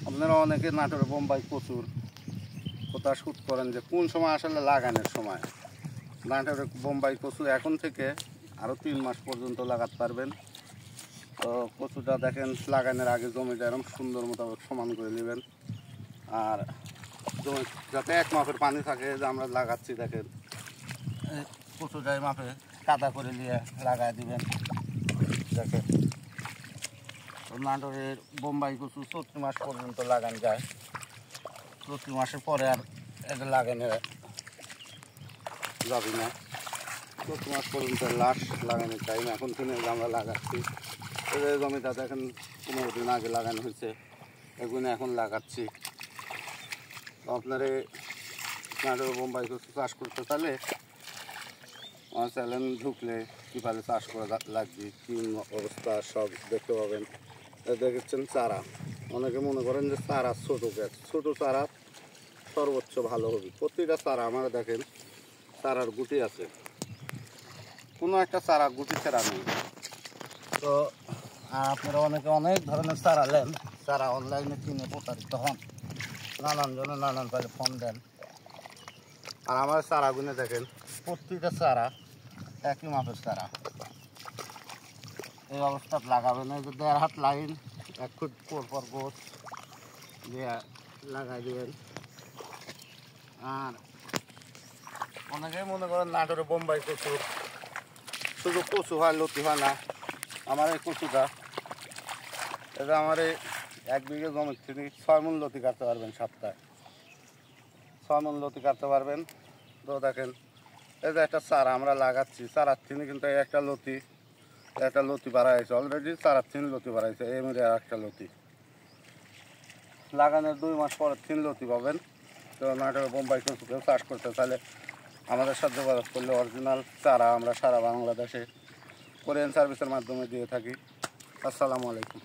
আপনারা অনেকে নাটোরে বোম্বাই প্রচুর কথা শুট করেন যে কোন সময় আসলে লাগানোর সময়। নাটোরে বোম্বাই কচু এখন থেকে আরও 3 মাস পর্যন্ত লাগাতে পারবেন। তো কচুটা দেখেন লাগানোর আগে জমিটা এরকম সুন্দর মোতাবেক সমান করে নেবেন, আর জমি যাতে 1 মাপের পানি থাকে যে আমরা লাগাচ্ছি দেখেন কচুটাই মাপে কাদা করে নিয়ে লাগাই দিবেন। দেখেন নাটোরের বোম্বাই কচু 34 মাস পর্যন্ত লাগানো যায়। 34 মাসের পরে আর এটা লাগানো যাবে না। 34 মাস পর্যন্ত লাস্ট লাগানোর টাইম। এখন কিনে আমরা লাগাচ্ছি। এই জমিটা দেখেন 15 দিন আগে লাগানো হয়েছে, এগুলো এখন লাগাচ্ছি। তো আপনার নাটোর বোম্বাই কচু চাষ করতে চাইলে আমার চ্যানেল ঢুকলে কীভাবে চাষ করা লাগবে, কী অবস্থা সব দেখতে পাবেন। দেখেছেন চারা, অনেকে মনে করেন যে চারা ছোটো গাছ, ছোটো চারা সর্বোচ্চ ভালো হবে। প্রতিটা চারা আমার দেখেন চারার গুটি আছে, কোনো একটা চারা গুটি ছাড়া নেই। তো আপনারা অনেকে অনেক ধরনের চারা নেন, চারা অনলাইনে কিনে প্রতারিত হন, নানান জনে নানান পারে ফোন দেন। আর আমার চারাগুলো দেখেন প্রতিটা চারা একই মাপের চারা। এই অবস্থা লাগাবেন না যে 1.5 হাত লাইন 1 ফুট পর গোছ দিয়ে লাগাই দেবেন। আর অনেকেই মনে করেন নাটোরে বোম্বাই কচু শুধু কচু হয়, লতি হয় না। আমার এই কচুটা এটা আমার এই 1 বিঘে জমির থেকে 6 মণ লতি কাটতে পারবেন সপ্তাহে, 6 মণ লতি কাটতে পারবেন। তো দেখেন এই যে একটা চারা আমরা লাগাচ্ছি, চারার থেকে কিন্তু একটা লতি বাড়াইছে অলরেডি, চারার 3 লতি বাড়াইছে। এই মেরে একটা লতি লাগানোর 2 মাস পরে 3 লতি পাবেন। তো নাটোরে বোম্বাই কচু কেউ চাষ করতে চাইলে আমাদের সাথে যোগাযোগ করলে অরিজিনাল চারা আমরা সারা বাংলাদেশে কোরিয়ান সার্ভিসের মাধ্যমে দিয়ে থাকি। আসসালামু আলাইকুম।